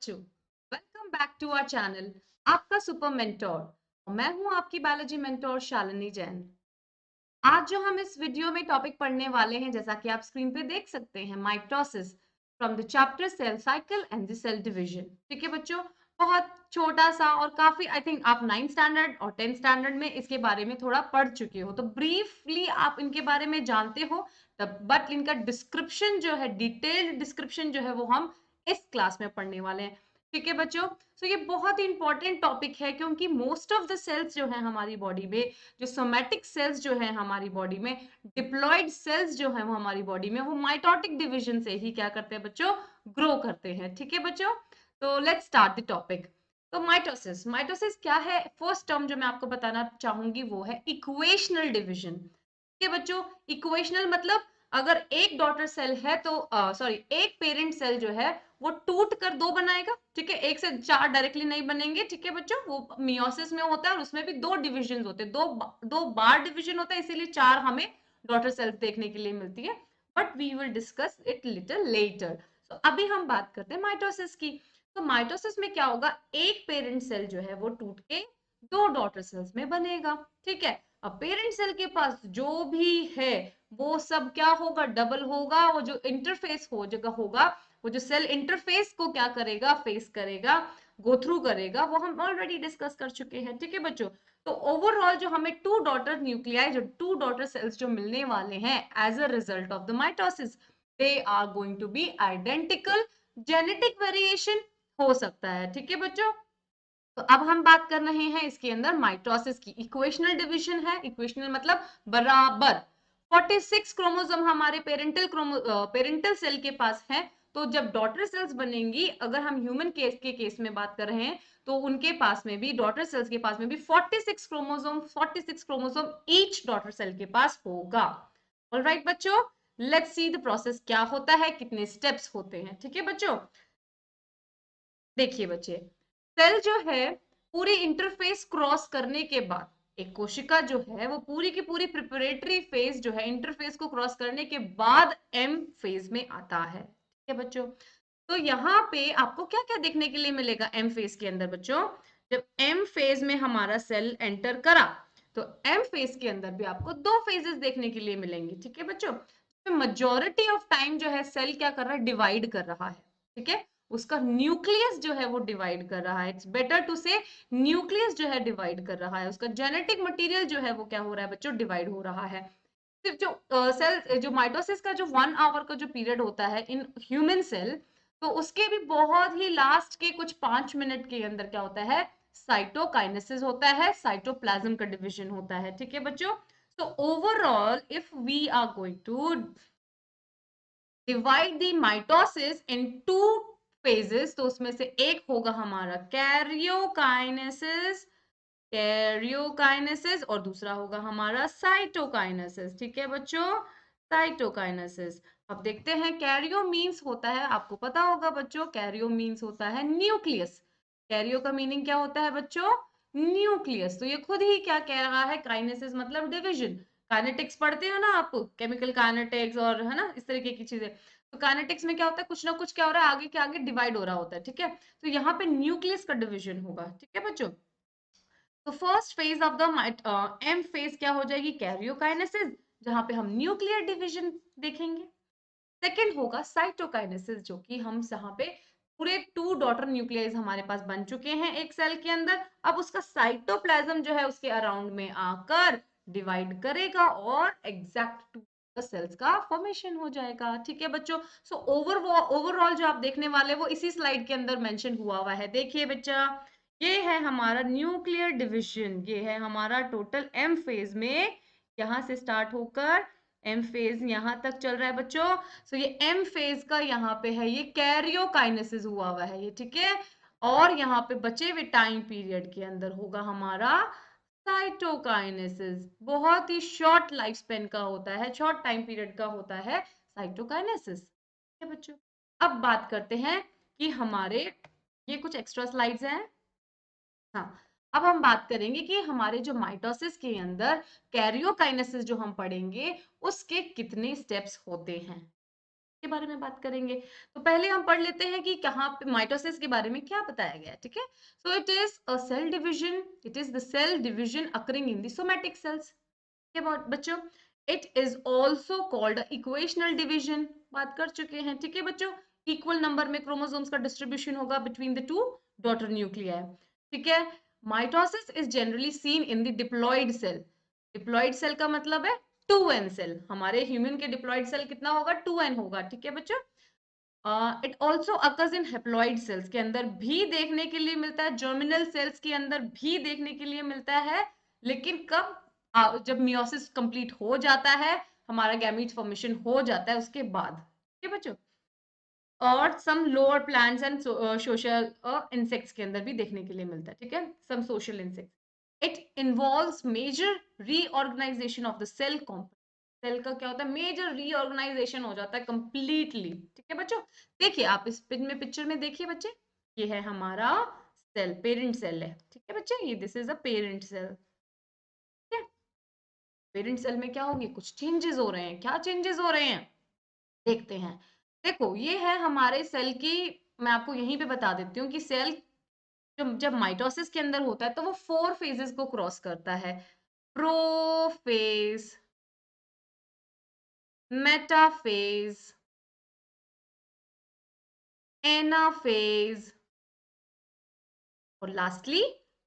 बच्चों, welcome back to our channel आपका super mentor. मैं हूं आपकी बायोलॉजी मेंटोर शालिनी जैन। आज जो हम इस वीडियो में टॉपिक पढ़ने वाले हैं, जैसा कि आप स्क्रीन पे देख सकते हैं, mitosis from the chapter cell cycle and the cell division. ठीक है बच्चों, बहुत छोटा सा और काफी, आई थिंक आप 9th स्टैंडर्ड और 10th स्टैंडर्ड में इसके बारे में थोड़ा पढ़ चुके हो, तो ब्रीफली आप इनके बारे में जानते हो। बट इनका डिस्क्रिप्शन जो है, डिटेल्ड डिस्क्रिप्शन जो है, वो हम इस क्लास में पढ़ने वाले हैं। ठीक है बच्चों, तो ये बहुत ही इंपॉर्टेंट टॉपिक है क्योंकि मोस्ट ऑफ द सेल्स जो है हमारी बॉडी में, जो सोमैटिक सेल्स जो है हमारी बॉडी में, डिप्लॉयड सेल्स जो है वो हमारी बॉडी में, वो माइटोटिक डिवीजन से ही क्या करते हैं बच्चों, ग्रो करते हैं। ठीक है बच्चों, तो लेट्स स्टार्ट द टॉपिक। तो माइटोसिस, माइटोसिस क्या है? फर्स्ट टर्म जो मैं आपको बताना चाहूंगी वो है इक्वेशनल डिवीजन। ठीक है बच्चों, इक्वेशनल मतलब अगर एक डॉटर सेल है तो सॉरी, एक पेरेंट सेल जो है वो टूट कर दो बनाएगा। ठीक है, एक से चार डायरेक्टली नहीं बनेंगे। ठीक है बच्चों, वो मियोसिस में होता है और उसमें भी दो डिविजन होते हैं, दो बार डिविजन होता है, इसीलिए चार हमें डॉटर सेल्स देखने के लिए मिलती है। But we will discuss it little later. तो अभी हम बात करते हैं माइटोसिस की। तो माइटोसिस में क्या होगा, एक पेरेंट सेल जो है वो टूट के दो डॉटर सेल्स में बनेगा। ठीक है, अब पेरेंट सेल के पास जो भी है वो सब क्या होगा, डबल होगा। वो जो इंटरफेस हो जगह होगा, वो जो सेल इंटरफेस को क्या करेगा, फेस करेगा, गो थ्रू करेगा, वो हम ऑलरेडी डिस्कस कर चुके हैं। ठीक है बच्चों, तो ओवरऑल जो हमें टू डॉटर न्यूक्लियाई, जो टू डॉटर सेल्स जो मिलने वाले हैं as a result of the mitosis, they are going to be identical. Genetic variation हो सकता है। ठीक है बच्चों, तो अब हम बात कर रहे हैं इसके अंदर माइटोसिस की। इक्वेशनल डिवीजन है, इक्वेशनल मतलब बराबर। 46 क्रोमोसोम हमारे पेरेंटल सेल के पास है। तो जब डॉटर सेल्स बनेंगी, अगर हम ह्यूमन केस में बात कर रहे हैं, तो उनके पास में भी, डॉटर सेल्स के पास में भी 46 क्रोमोसोम ईच डॉटर सेल के पास होगा। ऑलराइट बच्चों, लेट्स सी द प्रोसेस, क्या होता है, कितने स्टेप्स होते हैं। ठीक है बच्चों, देखिए बच्चे, सेल जो है पूरी इंटरफेस क्रॉस करने के बाद, एक कोशिका जो है वो पूरी की पूरी प्रिपरेटरी फेज जो है, इंटरफेस को क्रॉस करने के बाद एम फेज में आता है। ठीक है बच्चों, तो यहाँ पे आपको क्या क्या देखने के लिए मिलेगा एम फेज के अंदर बच्चों? जब एम फेज में हमारा सेल एंटर करा, तो एम फेज के अंदर भी आपको दो फेजेस देखने के लिए मिलेंगे। ठीक है बच्चों, मेजोरिटी ऑफ टाइम जो है सेल क्या कर रहा है, डिवाइड कर रहा है। ठीक है, उसका न्यूक्लियस जो है वो डिवाइड कर रहा है। इट्स बेटर टू से न्यूक्लियस जो है डिवाइड कर रहा है, उसका जेनेटिक मटेरियल जो है वो क्या हो रहा है बच्चों, डिवाइड हो रहा है। सिर्फ जो सेल, जो माइटोसिस का जो 1 आवर का जो पीरियड होता है इन ह्यूमन सेल, तो उसके भी बहुत ही लास्ट के कुछ 5 मिनट के अंदर क्या होता है, साइटोकाइनेसिस होता है, साइटोप्लाज्म का डिवीजन होता है। ठीक है बच्चों, so overall if we are going to divide the mitosis in two phases, तो उसमें से एक होगा हमारा कैरियोकाइनेसिस, कैरियोकाइनेसिस, और दूसरा होगा हमारा साइटोकाइनेसिस। ठीक है बच्चों, साइटोकाइनेसिस। अब देखते हैं, कैरियो मीन्स होता है, आपको पता होगा बच्चों, कैरियो मीन्स होता है न्यूक्लियस। कैरियो का मीनिंग क्या होता है बच्चों, न्यूक्लियस। तो ये खुद ही क्या कह रहा है, काइनेसिस मतलब डिवीजन। काइनेटिक्स पढ़ते हो ना आप, केमिकल काइनेटिक्स और है ना, इस तरीके की चीजें। तो काइनेटिक्स में क्या होता है, कुछ ना कुछ क्या हो रहा है, आगे के आगे डिवाइड हो रहा होता है। ठीक है, तो यहाँ पे न्यूक्लियस का डिवीजन होगा। ठीक है बच्चों, तो first phase of the M phase क्या हो जाएगी, कैरियोकाइनेसिस, जहां पे हम न्यूक्लियर डिवीजन देखेंगे। सेकेंड होगा साइटोकाइनेसिस, जो कि हम जहां पे पूरे टू डॉटर न्यूक्लियस हमारे पास बन चुके हैं एक सेल के अंदर, अब उसका साइटोप्लाज्म जो है उसके अराउंड में आकर डिवाइड करेगा और एग्जैक्ट टू सेल्स का फॉर्मेशन हो जाएगा। ठीक है बच्चों, सो ओवरऑल जो आप देखने वाले वो इसी स्लाइड के अंदर मेंशन हुआ है। देखिए बच्चा, ये है हमारा न्यूक्लियर डिवीजन, ये है हमारा टोटल एम फेज में, यहां से स्टार्ट होकर एम फेज यहां तक चल रहा है बच्चों। सो ये एम फेज का यहाँ पे है, ये कैरियोकाइनेसिस हुआ है ये। ठीक है, और यहाँ पे बचे हुए टाइम पीरियड के अंदर होगा हमारा साइटोकाइनेसिस। बहुत ही शॉर्ट लाइफ स्पेन का होता है, शॉर्ट टाइम पीरियड का होता है साइटोकाइनेसिस। ठीक है बच्चों, अब बात करते हैं कि हमारे, ये कुछ एक्स्ट्रा स्लाइड्स हैं। हाँ, अब हम बात करेंगे कि हमारे जो माइटोसिस के अंदर कैरियोकाइनेसिस जो हम पढ़ेंगे, उसके कितने स्टेप्स होते हैं। के बारे में बात करेंगे। तो पहले हम पढ़ लेते हैं कि कहाँ पे माइटोसिस के बारे में क्या बताया गया है, ठीक है। So it is a cell division, it is the cell division occurring in the somatic cells. के बाद बच्चों, it is also called equational division, बात कर चुके हैं, ठीक है बच्चों। इक्वल नंबर में क्रोमोसोम्स का डिस्ट्रीब्यूशन होगा between the two daughter nuclei, ठीक है। Mitosis is generally seen in the diploid cell. Diploid cell का मतलब है 2n सेल। हमारे ह्यूमन के डिप्लॉइड सेल कितना होगा, 2n होगा, ठीक है बच्चों। It also occurs in haploid cells के अंदर भी देखने के लिए मिलता है, जर्मिनल सेल्स के अंदर भी देखने के लिए मिलता है, लेकिन कब, जब मियोसिस कंप्लीट हो जाता है, हमारा गैमीट फॉर्मेशन हो जाता है उसके बाद, ठीक है बच्चों। और some lower plants and social insects के अंदर भी देखने के लिए मिलता है, ठीक है, some social insects. It involves major reorganization of the cell complex. Cell का क्या होता है, मेजर रीऑर्गेनाइजेशन हो जाता है कंप्लीटली, ठीक है बच्चों। देखिए आप इस पिक्चर में देखिए बच्चे, ये है हमारा सेल, पेरेंट सेल है, ठीक है बच्चे, ये this is a parent cell, ठीक है। पेरेंट सेल में क्या होगी, कुछ चेंजेस हो रहे हैं, क्या चेंजेस हो रहे हैं देखते हैं। देखो ये है हमारे सेल की, मैं आपको यहीं पे बता देती हूँ कि सेल जब माइटोसिस के अंदर होता है तो वो 4 फेजेस को क्रॉस करता है। प्रोफेज, मेटाफेज, एनाफेज और लास्टली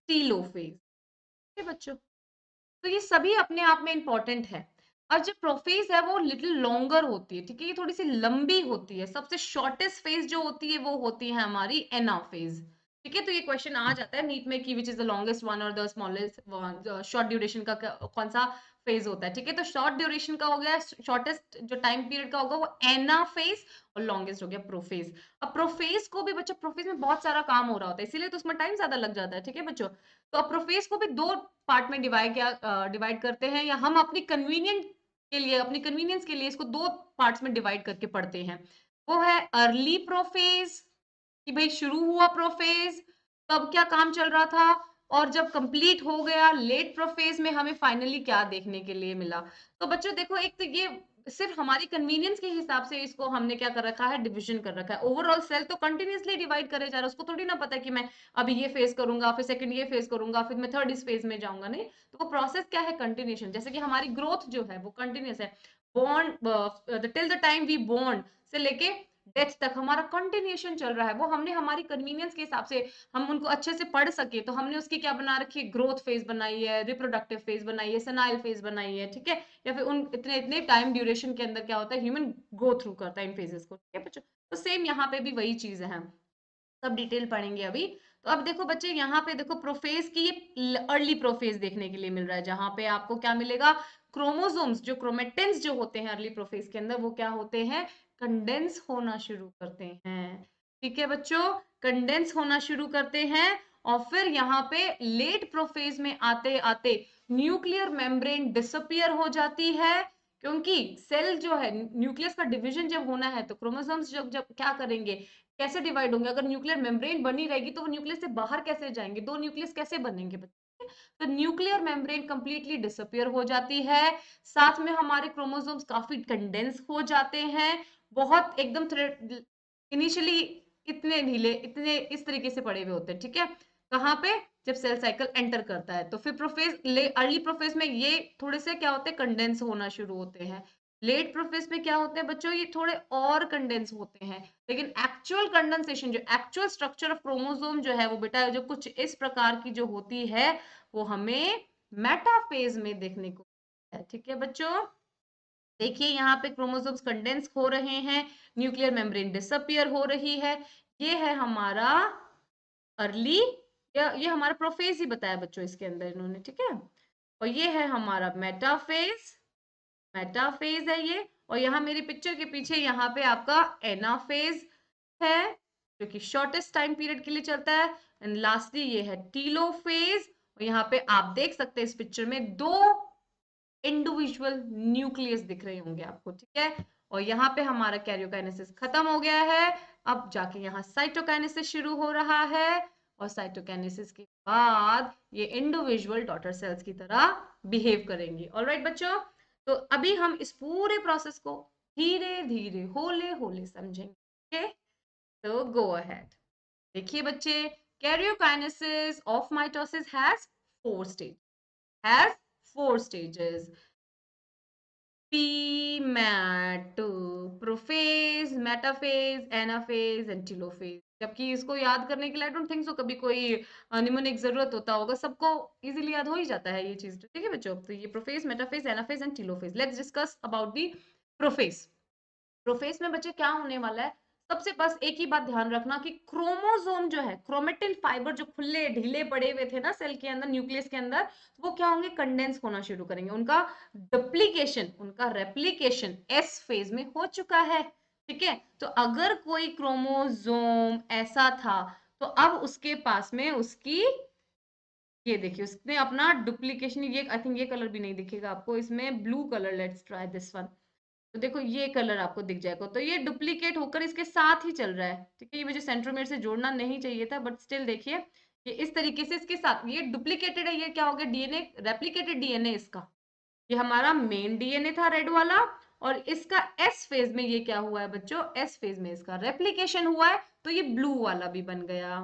टीलोफेज, ठीक है बच्चों। तो ये सभी अपने आप में इंपॉर्टेंट है। और जो प्रोफेज है वो लिटिल लॉन्गर होती है, ठीक है, ये थोड़ी सी लंबी होती है। सबसे शॉर्टेस्ट फेज जो होती है वो होती है हमारी एनाफेज, ठीक है। तो ये क्वेश्चन आ जाता है नीट में कि which is the longest one और the smallest one, short duration का कौन सा फेज होता है, ठीक है। तो शॉर्ट ड्यूरेशन का हो गया, शॉर्टेस्ट जो टाइम पीरियड का होगा वो एनाफेज, और लॉन्गेस्ट हो गया प्रोफेज। अब प्रोफेज को भी बच्चों, प्रोफेज में बहुत सारा काम हो रहा होता है, इसीलिए तो उसमें टाइम ज्यादा लग जाता है, ठीक है बच्चों। तो अब प्रोफेज को भी 2 पार्ट में डिवाइड करते हैं, या हम अपनी कन्वीनियंट के लिए, अपनी कन्वीनियंस के लिए इसको 2 पार्ट्स में डिवाइड करके पढ़ते हैं। वो है अर्ली प्रोफेज, कि भाई शुरू हुआ प्रोफेज, तब क्या काम चल रहा था, और जब कंप्लीट हो गया लेट प्रोफेज में हमें फाइनली क्या देखने के लिए मिला। तो बच्चों देखो, एक तो ये सिर्फ हमारी कन्वीनियंस के हिसाब से इसको हमने क्या कर रखा है, डिवीजन कर रखा है। ओवरऑल सेल तो कंटिन्यूअसली डिवाइड करे जा रहा है, उसको थोड़ी ना पता है कि मैं अभी ये फेज करूंगा, फिर सेकंड ये फेज करूंगा, फिर मैं थर्ड इस फेज में जाऊंगा, नहीं। तो वो प्रोसेस क्या है, कंटिन्यूशन। जैसे कि हमारी ग्रोथ जो है वो कंटिन्यूस है, bond till the time we bond से लेके डेथ तक हमारा कंटिन्यूशन चल रहा है। वो हमने हमारी कन्वीनियंस के हिसाब से, हम उनको अच्छे से पढ़ सके तो हमने उसकी क्या बना रखी है, ग्रोथ फेज बनाई है, रिप्रोडक्टिव फेज बनाई है, सेनाइल फेज बनाई है, ठीक है। या फिर उन इतने इतने टाइम ड्यूरेशन के अंदर क्या होता है, ह्यूमन गो थ्रू करता है इन फेजेस को, ठीक है बच्चों। तो सेम यहाँ पे भी वही चीज है, सब डिटेल पढ़ेंगे अभी। तो अब देखो बच्चे, यहाँ पे देखो प्रोफेज की ये अर्ली प्रोफेज देखने के लिए मिल रहा है, जहां पे आपको क्या मिलेगा, क्रोमोसोम्स जो क्रोमेटिन्स जो होते हैं अर्ली प्रोफेज के अंदर, वो क्या होते हैं, कंडेंस होना शुरू करते हैं, ठीक है बच्चों, कंडेंस होना शुरू करते हैं। और फिर यहाँ पे लेट प्रोफेज में आते आते न्यूक्लियर मेम्ब्रेन डिसअपियर हो जाती है, क्योंकि सेल जो है, न्यूक्लियस का डिवीजन जब होना है तो क्रोमोसोम्स जब जब क्या करेंगे, कैसे डिवाइड होंगे, अगर न्यूक्लियर मेम्ब्रेन बनी रहेगी तो वो न्यूक्लियस से बाहर कैसे जाएंगे, 2 न्यूक्लियस कैसे बनेंगे बच्चे। तो न्यूक्लियर मेम्ब्रेन कंप्लीटली डिसअपियर हो जाती है, साथ में हमारे क्रोमोसोम्स काफी कंडेंस हो जाते हैं, बहुत एकदम इनिशियली इतने ढीले, इतने इस तरीके से पड़े हुए होते हैं, ठीक है। कहाँ पे, जब सेल साइकिल एंटर करता है तो फिर प्रोफेज, अर्ली प्रोफेज में ये थोड़े से क्या होते हैं, कंडेंस होना शुरू होते हैं। लेट प्रोफेज में क्या होते हैं बच्चों, ये थोड़े और कंडेंस होते हैं। लेकिन एक्चुअल कंडेंसेशन, जो एक्चुअल स्ट्रक्चर ऑफ क्रोमोसोम जो है वो बेटा जो कुछ इस प्रकार की जो होती है, वो हमें मेटाफेज में देखने को है, ठीक है बच्चों। देखिए यहाँ पे क्रोमोसोम्स कंडेंस हो रहे हैं, न्यूक्लियर मेम्ब्रेन डिसअपियर हो रही है, ये है हमारा अर्ली, ये हमारा प्रोफेज ही बताया बच्चों इसके अंदर इन्होंने, ठीक है। और ये है हमारा मेटाफेज, मेटाफेज है ये। और यहाँ मेरी पिक्चर के पीछे यहाँ पे आपका एनाफेज है, जो कि शॉर्टेस्ट टाइम पीरियड के लिए चलता है। एंड लास्टली ये है टीलोफेज। और यहाँ पे आप देख सकते हैं इस पिक्चर में 2 इंडिविजुअल न्यूक्लियस दिख रहे होंगे आपको, ठीक है। और यहाँ पे हमारा कैरियोकाइनेसिस खत्म हो गया है, अब जाके यहाँ साइटोकाइनेसिस शुरू हो रहा है, और साइटोकाइनेसिस के बाद ये इंडिविजुअल डॉटर सेल्स की तरह बिहेव करेंगी। ऑलराइट बच्चों, तो अभी हम इस पूरे प्रोसेस को धीरे धीरे होले होले समझेंगे। ओके, तो गो अहेड। देखिए बच्चे, karyokinesis of mitosis has four stages. PMAT, prophase, metaphase, anaphase and telophase. जबकि इसको याद करने के लिए आई डोंट थिंक सो कभी कोई निमोनिक जरूरत होता होगा, सबको इजीली याद हो ही जाता है ये चीज। ठीक है बच्चों, तो ये prophase, metaphase, anaphase and telophase. Let's discuss about the prophase. Prophase में बच्चे क्या होने वाला है, सबसे बस एक ही बात ध्यान रखना कि क्रोमोसोम जो है, क्रोमेटिन फाइबर जो खुले ढीले पड़े हुए थे ना सेल के अंदर, न्यूक्लियस के अंदर, वो क्या होंगे, कंडेंस होना शुरू करेंगे। उनका डुप्लीकेशन, उनका रेप्लिकेशन एस फेज में हो चुका है। ठीक है, तो अगर कोई क्रोमोसोम ऐसा था तो अब उसके पास में उसकी, ये देखिए उसने अपना डुप्लीकेशन, ये आई थिंक ये कलर भी नहीं दिखेगा आपको इसमें, blue colour, let's try this one. तो देखो ये कलर आपको दिख जाएगा, तो ये डुप्लीकेट होकर इसके साथ ही चल रहा है। ठीक है, ये मुझे सेंट्रोमेर से जोड़ना नहीं चाहिए था, बट स्टिल देखिए ये इस तरीके से इसके साथ ये डुप्लीकेटेड है। ये क्या हो गया, डीएनए, रेप्लिकेटेड डीएनए इसका। ये हमारा मेन डीएनए था रेड वाला, और इसका एस फेज में ये क्या हुआ है बच्चों, एस फेज में इसका रेप्लिकेशन हुआ है, तो ये ब्लू वाला भी बन गया।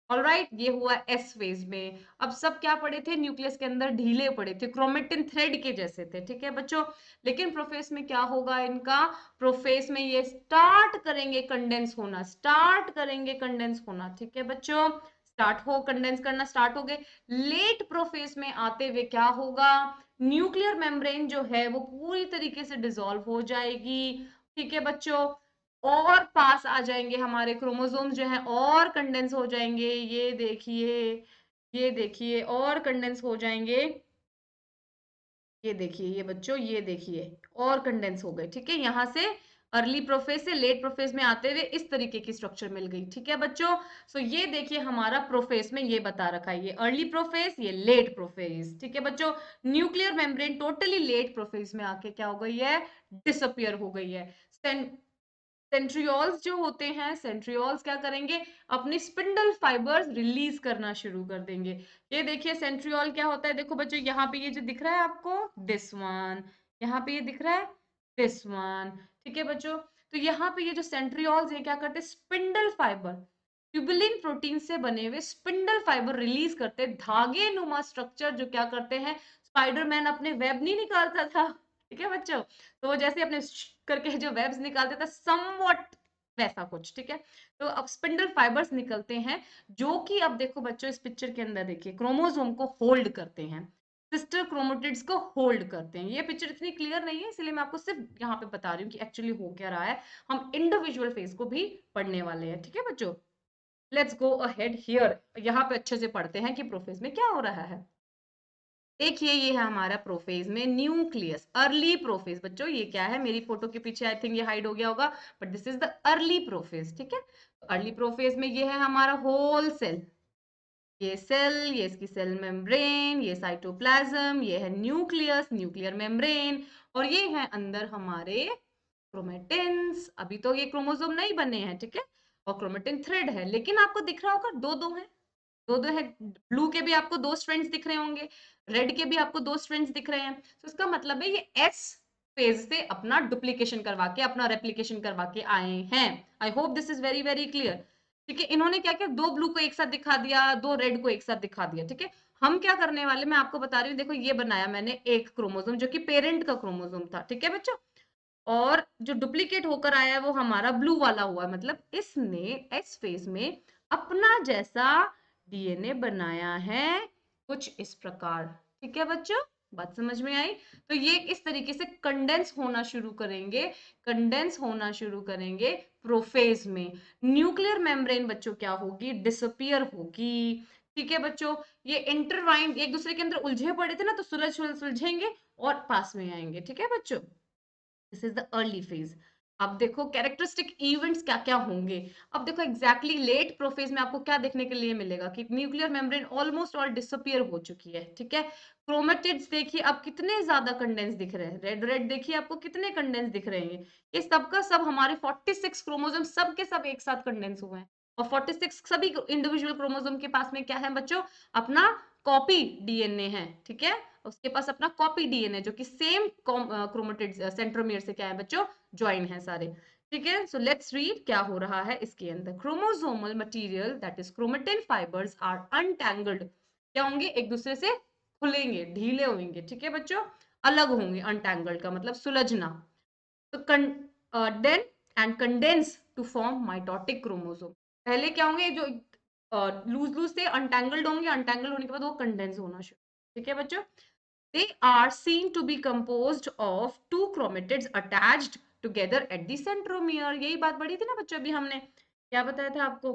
ऑलराइट, ये हुआ एस फेज में। अब सब क्या पड़े थे, न्यूक्लियस के अंदर ढीले पड़े थे, क्रोमेटिन थ्रेड के जैसे थे। ठीक है बच्चों, लेकिन प्रोफेस में क्या होगा इनका, प्रोफेस में ये स्टार्ट करेंगे कंडेंस होना, स्टार्ट करेंगे कंडेंस होना। ठीक है बच्चों, स्टार्ट हो कंडेंस करना स्टार्ट हो गए। लेट प्रोफेस में आते हुए क्या होगा, न्यूक्लियर मेम्ब्रेन जो है वो पूरी तरीके से डिसॉल्व हो जाएगी। ठीक है बच्चों, और पास आ जाएंगे हमारे क्रोमोसोम जो है, और कंडेंस हो जाएंगे। ये देखिए, ये देखिए और कंडेंस हो जाएंगे। ये देखिए, ये बच्चों ये देखिए और कंडेंस हो गए। ठीक है, यहां से अर्ली प्रोफेज से लेट प्रोफेज में आते हुए इस तरीके की स्ट्रक्चर मिल गई। ठीक है बच्चों, सो ये देखिए हमारा प्रोफेज में ये बता रखा है, ये अर्ली प्रोफेज, ये लेट प्रोफेज। ठीक है बच्चों, nuclear membrane totally late prophase में आके क्या हो गई है, डिसअपियर हो गई है। सेंट्रियोल्स जो होते हैं, सेंट्रियोल्स क्या करेंगे, अपनी स्पिंडल फाइबर्स रिलीज करना शुरू कर देंगे। ये देखिए सेंट्रियोल क्या होता है, देखो बच्चों यहाँ पे ये जो दिख रहा है आपको, दिस वन, यहाँ पे ये दिख रहा है, दिस वन। ठीक है बच्चों, तो यहाँ पे ये जो सेंट्रियोल्स ये क्या करते हैं, स्पिंडल फाइबर, ट्यूबुलिन प्रोटीन से बने हुए स्पिंडल फाइबर रिलीज करते हैं, धागे नुमा स्ट्रक्चर जो क्या करते हैं, स्पाइडरमैन अपने वेब नहीं निकालता था, ठीक है बच्चों, तो वो जैसे अपने करके जो वेब्स निकालते थे समवट वैसा कुछ। ठीक है, तो अब स्पिंडल फाइबर्स निकलते हैं, जो कि अब देखो बच्चों इस पिक्चर के अंदर देखिए क्रोमोसोम को होल्ड करते हैं, सिस्टर क्रोमेटिड्स को होल्ड करते हैं। ये पिक्चर इतनी क्लियर नहीं है, इसलिए मैं आपको सिर्फ यहाँ पे बता रही हूँ कि एक्चुअली हो क्या रहा है। हम इंडिविजुअल फेज को भी पढ़ने वाले हैं। ठीक है बच्चों, लेट्स गो अहेड हियर, यहाँ पे अच्छे से पढ़ते हैं कि प्रोफेज में क्या हो रहा है। देखिए ये है हमारा प्रोफेज में न्यूक्लियस, अर्ली प्रोफेज। बच्चों ये क्या है, मेरी फोटो के पीछे आई थिंक ये हाइड हो गया होगा, but this is the early prophase. ठीक है, अर्ली प्रोफेज में ये है हमारा होल सेल, ये सेल, ये इसकी सेल मेम्ब्रेन, ये साइटोप्लाज्म, ये है न्यूक्लियस, न्यूक्लियर मेम्ब्रेन, और ये है अंदर हमारे क्रोमेटिन्स। अभी तो ये क्रोमोसोम नहीं बने हैं। ठीक है, और क्रोमेटिन थ्रेड है, लेकिन आपको दिख रहा होगा दो दो है, दो दो है। ब्लू के भी आपको दो स्ट्रैंड्स दिख रहे होंगे, रेड के भी आपको दो स्ट्रैंड्स दिख रहे हैं। तो इसका मतलब है ये एस फेज से अपना डुप्लीकेशन करवा के, अपना रेप्लिकेशन करवा के आए हैं। I hope this is very very clear. ठीक है, इन्होंने क्या किया, दो ब्लू को एक साथ दिखा दिया, दो रेड को एक साथ दिखा दिया। ठीक है, हम क्या करने वाले, मैं आपको बता रही हूँ, देखो ये बनाया मैंने एक क्रोमोसोम जो कि पेरेंट का क्रोमोसोम था। ठीक है बच्चों, और जो डुप्लीकेट होकर आया है वो हमारा ब्लू वाला हुआ है, मतलब इसने एस फेज में अपना जैसा डीएनए बनाया है, कुछ इस प्रकार। ठीक है बच्चों, बात समझ में आई। तो ये इस तरीके से कंडेंस होना शुरू करेंगे, कंडेंस होना शुरू करेंगे प्रोफेज में। न्यूक्लियर मेम्ब्रेन बच्चों क्या होगी, डिसअपियर होगी। ठीक है बच्चों, ये इंटरवाइंड एक दूसरे के अंदर उलझे पड़े थे ना, तो सुलझेंगे और पास में आएंगे। ठीक है बच्चों, this is the early phase. अब देखो कैरेक्टरिस्टिक इवेंट्स क्या क्या होंगे। अब देखो एग्जैक्टली लेट प्रोफेज में आपको क्या देखने के लिए मिलेगा कि nuclear membrane almost all disappear हो चुकी है। ठीक है, क्रोमेटिड्स देखिए अब कितने ज्यादा कंडेंस दिख रहे हैं, रेड रेड देखिए आपको कितने कंडेंस दिख रहे हैं। ये सबका सब हमारे 46 क्रोमोसोम सब के सब एक साथ कंडेंस हुए हैं, और 46 सभी इंडिविजुअल क्रोमोसोम के पास में क्या है बच्चों, अपना कॉपी डीएनए है। ठीक है, उसके पास अपना कॉपी डीएनए जो कि सेम क्रोमेटिड सेंट्रोमियर से क्या है बच्चों, ज्वाइन है सारे। ठीक है, सो लेट्स रीड क्या हो रहा है इसके अंदर। Chromosomal material that is chromatin fibres are untangled, क्या होंगे, एक दूसरे से खुलेंगे, ढीले होंगे। ठीक है बच्चों, अलग होंगे, अनटैंगल्ड का मतलब सुलझना। तो then and condense to form mitotic chromosome. पहले क्या होंगे, जो लूज लूज से अनटैंगल्ड होंगे, अनटैंगल्ड होने के बाद वो कंडेंस होना शुरू। ठीक है बच्चों, they are seen to be composed of two chromatids attached together at the centromere। यही बात पढ़ी थी ना बच्चों, अभी हमने क्या बताया था आपको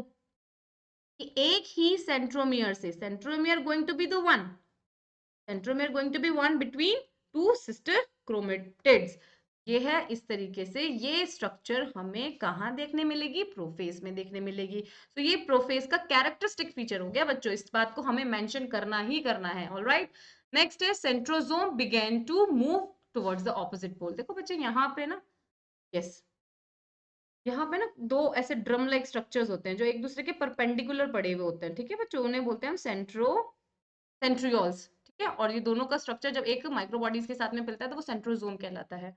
कि एक ही सेंट्रोमियर से, centromere going to be the one, centromere going to be one between two sister chromatids. ये है इस तरीके से, ये स्ट्रक्चर हमें कहाँ देखने मिलेगी, प्रोफेज में देखने मिलेगी। तो ये प्रोफेज का कैरेक्टरिस्टिक फीचर हो गया बच्चों, इस बात को हमें मेंशन करना ही करना है। ऑलराइट, नेक्स्ट है centrosome begin to move towards the opposite pole. देखो बच्चे यहाँ पे ना, यस, यहाँ पे ना दो ऐसे ड्रम लाइक स्ट्रक्चर्स होते हैं जो एक दूसरे के परपेंडिकुलर पड़े हुए होते हैं। ठीक है बच्चों, उन्हें बोलते हैं हम सेंट्रियोल्स। ठीक है, और ये दोनों का स्ट्रक्चर जब एक माइक्रोबॉडीज के साथ में मिलता है तो वो सेंट्रोसोम कहलाता है।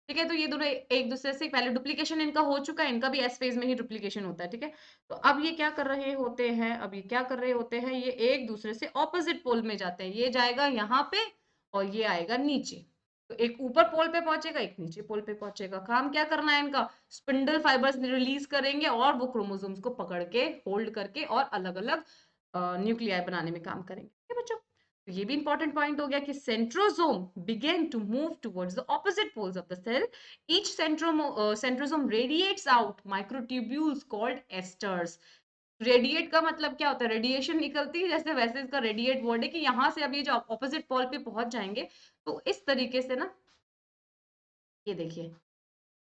ठीक है, तो ये दोनों एक दूसरे से पहले डुप्लीकेशन इनका हो चुका है, इनका भी एस फेज में ही डुप्लीकेशन होता है। ठीक है, तो अब ये क्या कर रहे होते हैं, अब ये क्या कर रहे होते हैं, ये एक दूसरे से ऑपोजिट पोल में जाते हैं। ये जाएगा यहाँ पे और ये आएगा नीचे। तो एक ऊपर पोल पे पहुंचेगा, एक नीचे पोल पे पहुंचेगा। काम क्या करना है इनका, स्पिंडल फाइबर्स रिलीज करेंगे और वो क्रोमोसोम्स को पकड़ के, होल्ड करके और अलग अलग न्यूक्लियाई बनाने में काम करेंगे। ठीक है बच्चों, तो ये भी इंपॉर्टेंट पॉइंट हो गया कि centrosome begin to move towards the opposite poles of the cell. each centrosome radiates out microtubules called esters। Radiate का मतलब क्या होता है, रेडिएशन निकलती है जैसे, वैसे इसका रेडिएट वर्ड है कि यहाँ से अब ये जो ऑपोजिट पोल पे पहुंच जाएंगे तो इस तरीके से ना, ये देखिए,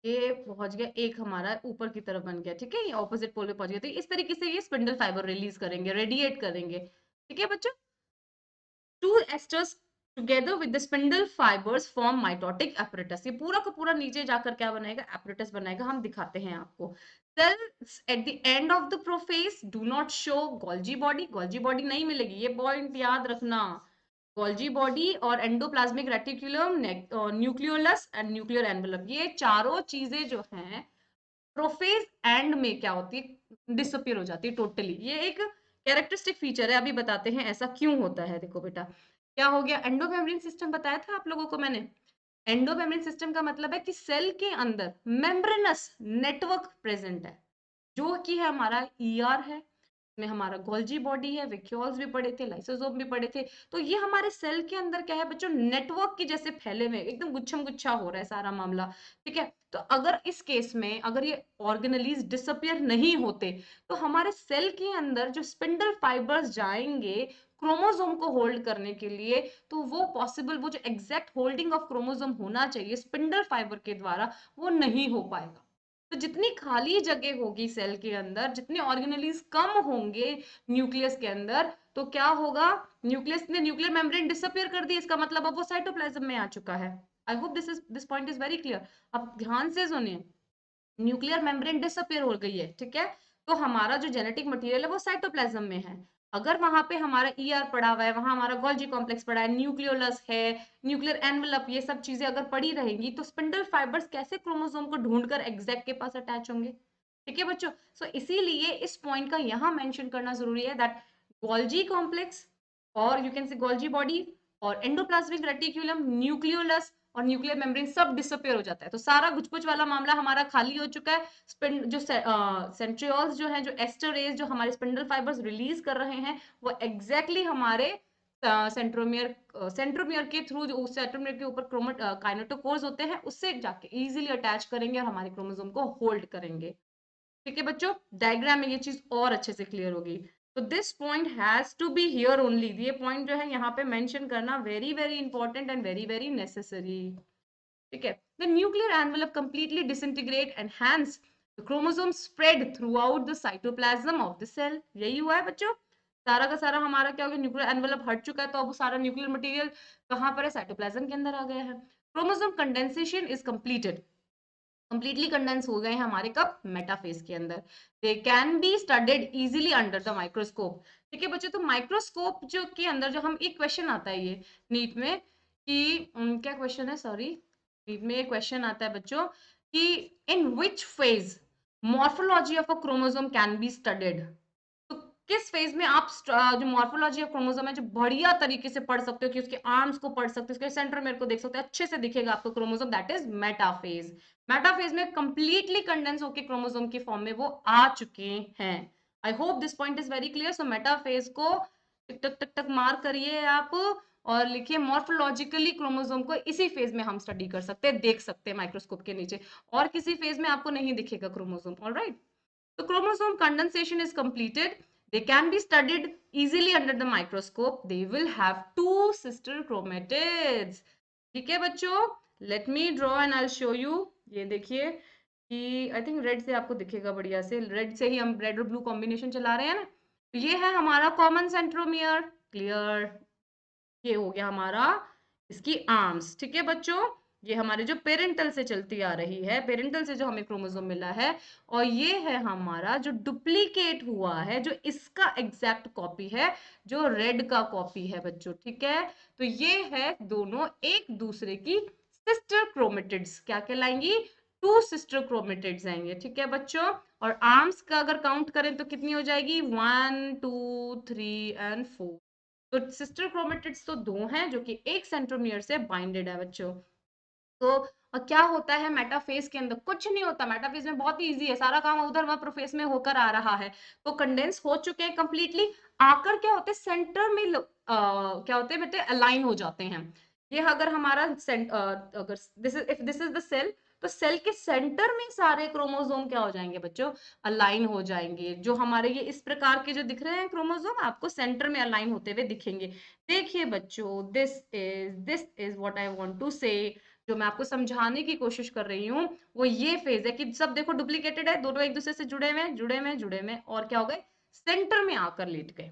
ये पहुंच गया, एक हमारा ऊपर की तरफ बन गया। ठीक है, ये ऑपोजिट पोल पे पहुंच गया, तो इस तरीके से ये स्पिंडल फाइबर रिलीज करेंगे, रेडिएट करेंगे। ठीक है बच्चों, two esters together with the spindle fibers form mitotic apparatus। ये पूरा का पूरा नीचे जाकर क्या बनाएगा, apparatus बनाएगा। हम दिखाते हैं आपको। cells at the end of the prophase do not show Golgi body। Golgi body नहीं मिलेगी, ये पॉइंट याद रखना। Golgi body और endoplasmic reticulum, nucleolus and nuclear envelope, ये चारों चीजें जो हैं प्रोफेज एंड में क्या होती है, डिसअपियर हो जाती है टोटली। ये एक कैरेक्टरिस्टिक फीचर है, अभी बताते हैं ऐसा क्यों होता है। देखो बेटा, क्या हो गया, एंडोमेम्ब्रेन सिस्टम बताया था आप लोगों को मैंने। एंडोमेम्ब्रेन सिस्टम का मतलब है कि सेल के अंदर मेम्ब्रेनस नेटवर्क प्रेजेंट है, जो कि है हमारा ईआर है, में हमारा गोल्जी बॉडी है, वेक्यूल्स भी पढ़े थे, लाइसोसोम भी पढ़े थे। तो ये हमारे सेल के अंदर क्या है बच्चों, नेटवर्क की जैसे फैले हुए, एकदम गुच्छम गुच्छा हो रहा है सारा मामला। ठीक है, तो अगर इस केस में अगर ये ऑर्गेनेलीज डिसअपियर नहीं होते तो हमारे सेल के अंदर जो स्पिंडल फाइबर्स जाएंगे क्रोमोसोम को होल्ड करने के लिए, तो वो पॉसिबल, वो जो एग्जैक्ट होल्डिंग ऑफ क्रोमोसोम होना चाहिए स्पिंडल फाइबर के द्वारा, वो नहीं हो पाएगा। तो जितनी खाली जगह होगी सेल के अंदर, जितने ऑर्गेनेलीज कम होंगे न्यूक्लियस के अंदर, तो क्या होगा, न्यूक्लियस ने न्यूक्लियर मेम्ब्रेन डिसअपियर कर दी, इसका मतलब अब वो साइटोप्लाज्म में आ चुका है। I hope this point is very clear. अब ध्यान से सुनिए, न्यूक्लियर मेम्ब्रेन डिसअपियर हो गई है। ठीक है, तो हमारा जो जेनेटिक मटेरियल है वो साइटोप्लाज्म में है। अगर वहां पे हमारा ईआर पड़ा हुआ है, वहां हमारा गोल्जी कॉम्प्लेक्स पड़ा है, न्यूक्लियोलस है, न्यूक्लियर एनवेलप, ये सब चीजें अगर पड़ी रहेंगी तो स्पिंडल फाइबर्स कैसे क्रोमोसोम को ढूंढकर एग्जैक्ट के पास अटैच होंगे। ठीक है बच्चों, सो इसीलिए इस पॉइंट का यहाँ मेंशन करना जरूरी है दैट गोल्जी कॉम्प्लेक्स और you can say Golgi body और एंडोप्लाज्मिक रेटिकुलम, न्यूक्लियोलस और न्यूक्लियर मेम्ब्रेन सब डिसअपियर हो जाता है। तो सारा गुचपुच वाला मामला हमारा खाली हो चुका है। जो सेंट्रियोल्स जो है, जो एस्टर रेज जो हमारे स्पिंडल फाइबर्स रिलीज कर रहे हैं, वो एग्जैक्टली हमारे सेंट्रोमियर के थ्रू, जो सेंट्रोमियर के ऊपर काइनेटोकोर्स होते हैं, उससे जाके इजीली अटैच करेंगे और हमारे क्रोमोसोम को होल्ड करेंगे। ठीक है बच्चों, डायग्राम में ये चीज और अच्छे से क्लियर होगी। तो this point has to be here only. ये पॉइंट जो है यहाँ पे मेंशन करना very very important and very very necessary. ठीक है, the nuclear envelope completely disintegrate and hence the chromosome spread throughout the cytoplasm of the cell। यही हुआ है बच्चों, सारा का सारा हमारा क्या हो गया, न्यूक्लियर एनवेलप हट चुका है, तो अब सारा न्यूक्लियर मटेरियल कहाँ पर है, साइटोप्लाज्म के अंदर आ गया है। Chromosome condensation is completed completely condense हो गए हैं हमारे कब, मेटाफेज के अंदर। They can be studied easily under the microscope. ठीक है बच्चों, तो माइक्रोस्कोप जो के अंदर जो हम एक क्वेश्चन आता है ये नीट में कि क्या क्वेश्चन है, सॉरी, नीट में क्वेश्चन आता है बच्चों कि in which phase morphology of a chromosome can be studied. तो किस फेज में आप जो मॉर्फोलॉजी ऑफ क्रोमोसोम है जो बढ़िया तरीके से पढ़ सकते हो, कि उसके आर्म्स को पढ़ सकते हो, उसके सेंट्रोमियर को देख सकते हो, अच्छे से दिखेगा आपको chromosome, that is metaphase. Metaphase में कंप्लीटली कंडेंस होकर क्रोमोसोम की फॉर्म में वो आ चुके हैं। I hope this point is very clear. So metaphase को टिक टक टक टक मार करिए आप और लिखिए मॉर्फोलॉजिकली क्रोमोसोम को इसी फेज में हम स्टडी कर सकते हैं, देख सकते हैं माइक्रोस्कोप के नीचे, और किसी फेज में आपको नहीं दिखेगा chromosome. Alright, so chromosome condensation is completed. They can be studied easily under the microscope. They will have two sister chromatids. ठीक है बच्चों, let me draw and I'll show you. ये देखिए कि आई थिंक रेड से आपको दिखेगा बढ़िया से, रेड से ही हम रेड और ब्लू कॉम्बिनेशन चला रहे हैं ना। तो ये है हमारा कॉमन सेंट्रोमियर, क्लियर। ये हो गया हमारा इसकी आर्म्स। ठीक है बच्चों, ये हमारे जो पेरेंटल से चलती आ रही है, पेरेंटल से जो हमें क्रोमोसोम मिला है, और ये है हमारा जो डुप्लीकेट हुआ है, जो इसका एग्जैक्ट कॉपी है, जो रेड का कॉपी है बच्चों। ठीक है, तो ये है दोनों एक दूसरे की सिस्टर क्रोमेटिड्स, क्या कहलाएंगी, टू सिस्टर क्रोमेटिड्स आएंगे। ठीक है बच्चों, और आर्म्स का अगर काउंट करें तो कितनी हो जाएगी, 1 2 3 एंड 4। तो सिस्टर क्रोमेटिड्स तो दो हैं जो कि एक सेंट्रोमियर से बाइंडेड है बच्चों। तो और क्या होता है मेटाफेज के अंदर, कुछ नहीं होता मेटाफेज में, बहुत ही इजी है, सारा काम उधर वहां प्रोफेज में होकर आ रहा है। तो कंडेंस हो चुके हैं कंप्लीटली, आकर क्या होते हैं सेंटर में क्या होते हैं बेटे, अलाइन हो जाते हैं। ये अगर हमारा अगर this is, if this is the cell, तो सेल के सेंटर में सारे क्रोमोसोम क्या हो जाएंगे बच्चों, अलाइन हो जाएंगे। जो हमारे ये इस प्रकार के जो दिख रहे हैं क्रोमोसोम, आपको सेंटर में अलाइन होते हुए दिखेंगे। देखिए बच्चों, this is what I want to say, जो मैं आपको समझाने की कोशिश कर रही हूँ वो ये फेज है कि सब देखो डुप्लीकेटेड है, दोनों एक दूसरे से जुड़े हुए जुड़े हुए जुड़े हुए, और क्या हो गए, सेंटर में आकर लेट गए।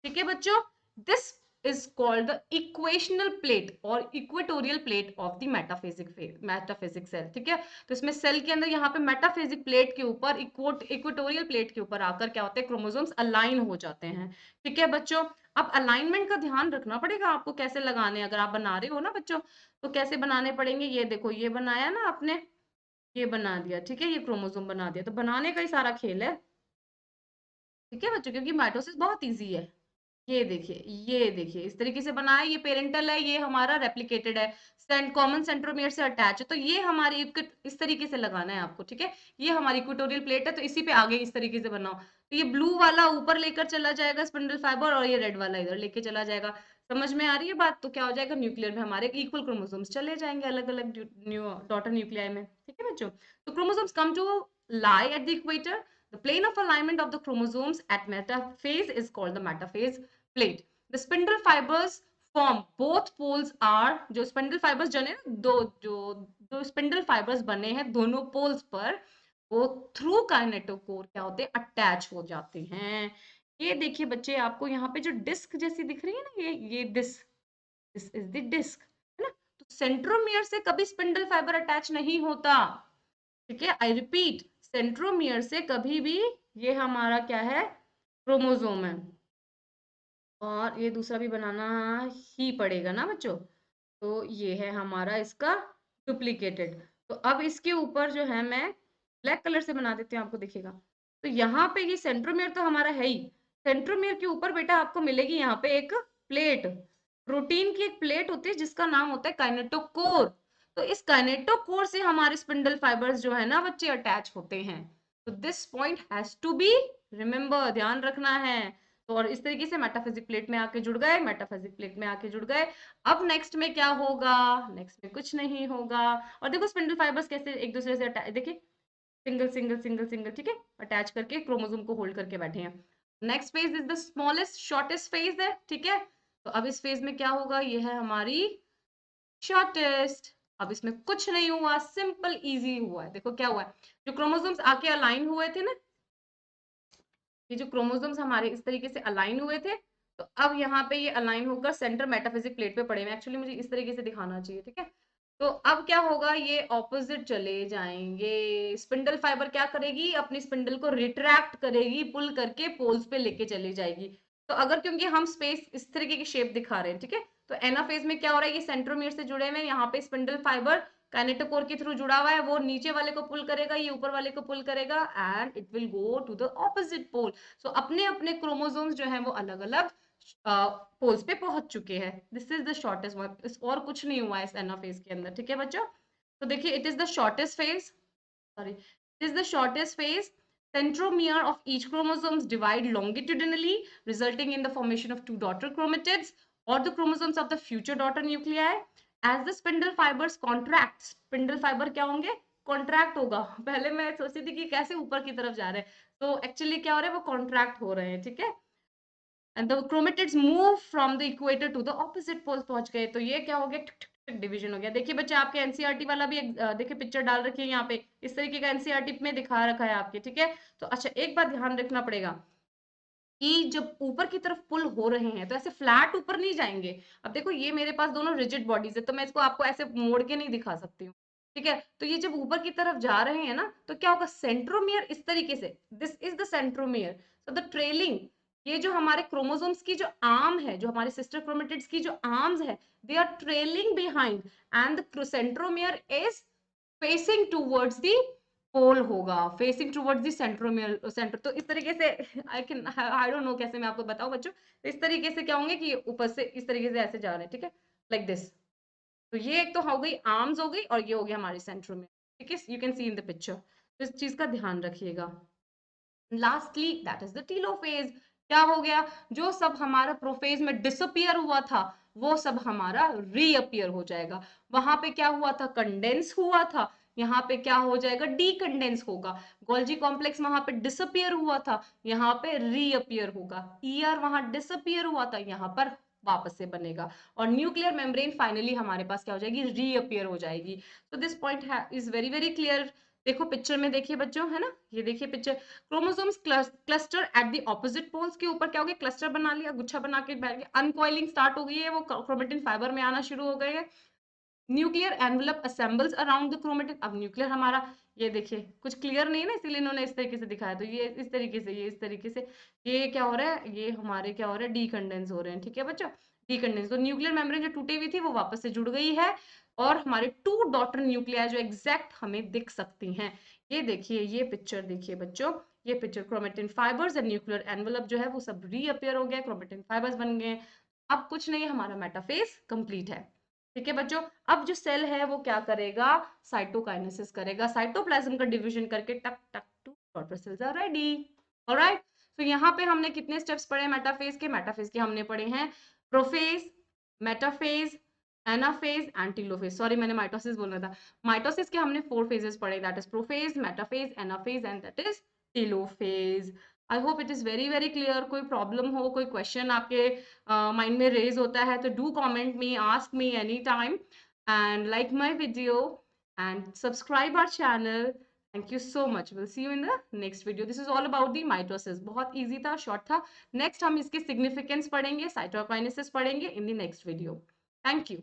ठीक है बच्चों, this is called the equational plate और equatorial plate of the metaphasic cell. ठीक है, तो इसमें सेल के अंदर यहाँ पे मेटाफिजिक प्लेट के ऊपर इक्वेटोरियल प्लेट के ऊपर आकर क्या होते हैं, क्रोमोसोम्स अलाइन हो जाते हैं। ठीक है बच्चों, अब अलाइनमेंट का ध्यान रखना पड़ेगा आपको, कैसे लगाने, अगर आप बना रहे हो ना बच्चों, तो कैसे बनाने पड़ेंगे। ये देखो, ये बनाया ना आपने, ये बना दिया, ठीक है, ये क्रोमोसोम बना दिया, तो बनाने का ही सारा खेल है। ठीक है बच्चों, क्योंकि माइटोसिस बहुत ईजी है। ये देखिए इस तरीके से बना है, ये पेरेंटल है, ये हमारा रेप्लिकेटेड है, कॉमन सेंट्रोमियर से अटैच है, तो ये हमारी इस तरीके से लगाना है आपको। ठीक है, ये हमारी इक्वेटोरियल प्लेट है, तो इसी पे आगे इस तरीके से बनाओ। तो ये ब्लू वाला ऊपर लेकर चला जाएगा स्पिंडल फाइबर, और ये रेड वाला इधर लेके चला जाएगा। समझ में आ रही है बात, तो क्या हो जाएगा, न्यूक्लियर में हमारे इक्वल क्रोमोसोम्स चले जाएंगे अलग अलग डॉटर न्यूक्लियाई में। ठीक है बच्चों, तो chromosomes come to lie at the equator. The plane of alignment of the chromosomes at metaphase is called the metaphase plate. The spindle fibers form both poles are, जो spindle fibers जो है ना, दो spindle fibers बने हैं दोनों poles पर, वो through kinetochore क्या होते हैं, अटैच हो जाते हैं। ये देखिए बच्चे, आपको यहाँ पे जो डिस्क जैसी दिख रही है ना, ये दिस इज द डिस्क, है ना। तो सेंट्रोमियर से कभी स्पिंडल फाइबर अटैच नहीं होता। ठीक है, आई रिपीट, सेंट्रोमियर से कभी भी, ये हमारा क्या है, क्रोमोसोम है, और ये दूसरा भी बनाना ही पड़ेगा ना बच्चों। तो ये है हमारा इसका डुप्लीकेटेड। तो अब इसके ऊपर जो है मैं ब्लैक कलर से बना देती हूँ, आपको दिखेगा। तो यहाँ पे ये सेंट्रोमियर तो हमारा है ही, सेंट्रोमियर के ऊपर बेटा आपको मिलेगी यहाँ पे एक प्लेट, प्रोटीन की एक प्लेट होती है जिसका नाम होता है काइनेटोकोर। तो इस काइनेटोकोर से हमारे स्पिंडल फाइबर्स जो है ना बच्चे अटैच होते हैं। तो this point has to be remember, ध्यान रखना है। तो और इस तरीके से मेटाफिजिक प्लेट में आके जुड़ गए, मेटाफिजिक प्लेट में आके जुड़ गए। अब नेक्स्ट में क्या होगा, नेक्स्ट में कुछ नहीं होगा। और देखो स्पिंडल फाइबर्स कैसे एक दूसरे से अटैच, देखिए सिंगल सिंगल सिंगल सिंगल, ठीक है, अटैच करके क्रोमोसोम को होल्ड करके बैठे हैं। Next phase is the smallest shortest phase है। ठीक है, तो अब इस फेज में क्या होगा, ये है हमारी शॉर्टेस्ट। अब इसमें कुछ नहीं हुआ, सिंपल इजी हुआ है। देखो क्या हुआ है, जो क्रोमोसोम्स आके अलाइन हुए थे ना, ये जो क्रोमोसोम्स हमारे इस तरीके से अलाइन हुए थे, तो अब यहाँ पे ये अलाइन होकर सेंटर मेटाफिजिक प्लेट पे पड़े हुए। एक्चुअली मुझे इस तरीके से दिखाना चाहिए, ठीक है। तो अब क्या होगा, ये ऑपोजिट चले जाएंगे। स्पिंडल फाइबर क्या करेगी, अपनी स्पिंडल को रिट्रैक्ट करेगी, पुल करके पोल्स पे लेके चली जाएगी। तो अगर, क्योंकि हम स्पेस इस तरीके की शेप दिखा रहे हैं, ठीक है, तो एनाफेज में क्या हो रहा है, ये सेंट्रोमियर से जुड़े हुए हैं, यहाँ पे स्पिंडल फाइबर काइनेटोकोर के थ्रू जुड़ा हुआ है, वो नीचे वाले को पुल करेगा, ये ऊपर वाले को पुल करेगा, and it will go to the opposite pole. So अपने अपने क्रोमोसोम्स जो है वो अलग अलग पोल्स पे पहुंच चुके हैं। This is the shortest one, और कुछ नहीं हुआ है इस एनाफेज के अंदर, ठीक है बच्चों। तो देखिए, it is the shortest phase, sorry, it is the shortest phase. Centromere of each chromosomes divide longitudinally, resulting in the formation of two daughter chromatids or the chromosomes of the future daughter nuclei. As the spindle fibers contract, spindle fiber क्या होंगे, contract होगा। पहले मैं सोचती थी कि कैसे ऊपर की तरफ जा रहे हैं, तो एक्चुअली क्या हो रहा है, वो कॉन्ट्रैक्ट हो रहे हैं, ठीक है। And the chromatids move from the equator to the opposite pole, पहुंच गए। तो ये क्या हो गया, डिवीजन हो गया। देखिए बच्चे, आपके एनसीईआरटी वाला भी देखिए पिक्चर डाल रखी है यहाँ पे, इस तरीके का एनसीईआरटी में दिखा रखा है आपके, ठीक है। तो अच्छा, एक बात ध्यान रखना पड़ेगा कि जब ऊपर की तरफ पुल हो रहे हैं तो ऐसे फ्लैट ऊपर नहीं जाएंगे। अब देखो, ये मेरे पास दोनों रिजिड बॉडीज है, तो मैं इसको आपको ऐसे मोड़ के नहीं दिखा सकती हूँ, ठीक है। तो ये जब ऊपर की तरफ जा रहे हैं ना, तो क्या होगा, सेंट्रोमियर इस तरीके से, this is the centromere. So the trailing, ये जो हमारे क्रोमोसोम्स की जो आर्म है, जो हमारे सिस्टर क्रोमेटिड्स की जो आर्म्स है, they are trailing behind, and the centromere is facing towards the pole होगा, facing towards the centromere centre. तो इस तरीके से आई डोंट नो कैसे मैं आपको बताऊं बच्चों, तो इस तरीके से क्या होंगे कि ऊपर से इस तरीके से ऐसे जा रहे हैं, ठीक है, लाइक दिस। तो ये एक तो हो गई आर्म्स हो गई, और ये हो गया हमारी सेंट्रोमियर, ठीक है, you can see in the picture. तो इस चीज का ध्यान रखिएगा। Lastly that is the telophase. क्या हो गया, जो सब हमारा प्रोफेज में डिसअपियर हुआ था, वो सब हमारा रीअपियर हो जाएगा। वहां पे क्या हुआ था, कंडेंस हुआ था, यहाँ पे क्या हो जाएगा, डीकंडेंस होगा। गोल्जी कॉम्प्लेक्स वहां पे डिसअपियर हुआ था, यहाँ पे रीअपियर होगा। ईआर वहां डिसअपियर हुआ था, यहाँ पर वापस से बनेगा। और न्यूक्लियर मेम्ब्रेन फाइनली हमारे पास क्या हो जाएगी, रीअपियर हो जाएगी। तो this point is very very clear. देखो पिक्चर में, देखिए बच्चों, है ना, ये देखिए picture, chromosomes cluster at the opposite poles के ऊपर क्या हो गया, क्लस्टर बना लिया, गुच्छा बना के बैठ गया, अनकॉइलिंग स्टार्ट हो गई है, वो क्रोमेटिन फाइबर में आना शुरू हो गए हैं। Nuclear envelope assembles around the chromatin. अब न्यूक्लियर हमारा, ये देखिए कुछ क्लियर नहीं है ना, इसीलिए इन्होंने इस तरीके से दिखाया। तो ये इस तरीके से, ये इस तरीके से, ये क्या हो रहा है, ये हमारे क्या हो रहा है, डीकंडेंस हो रहे हैं, ठीक है बच्चों, डीकंडेंस। तो न्यूक्लियर मेम्ब्रेन जो टूटी हुई थी वो वापस से जुड़ गई है, और हमारे टू डॉटर न्यूक्लियाई जो एग्जैक्ट हमें दिख सकती हैं। ये देखिए, ये पिक्चर देखिए बच्चों, ये picture, chromatin fibres and nuclear envelope जो है वो सब रीअपियर हो गया, क्रोमेटिन फाइबर्स बन गए। अब कुछ नहीं, हमारा मेटाफेज कंप्लीट है, ठीक है बच्चों। अब जो सेल है वो क्या करेगा, साइटोकाइनेसिस करेगा, साइटोप्लाज्म का डिवीजन करके टक टक two daughter cells are ready. Alright, तो यहाँ पे हमने कितने स्टेप्स पढ़े मेटाफेज के, मेटाफेज के हमने पढ़े हैं prophase, metaphase, anaphase and telophase. Sorry, मैंने माइटोसिस बोलना था। माइटोसिस के हमने 4 फेजेस पढ़े, that is prophase, metaphase, anaphase and that is telophase. I hope it is very very clear. कोई प्रॉब्लम हो, कोई क्वेश्चन आपके माइंड में रेज होता है, तो do comment me, ask me any time, and like my video and subscribe our channel. Thank you so much. We'll see you in the next video. This is all about the mitosis. बहुत easy था, short था. Next हम इसके significance पढ़ेंगे, cytokinesis पढ़ेंगे in the next video. Thank you.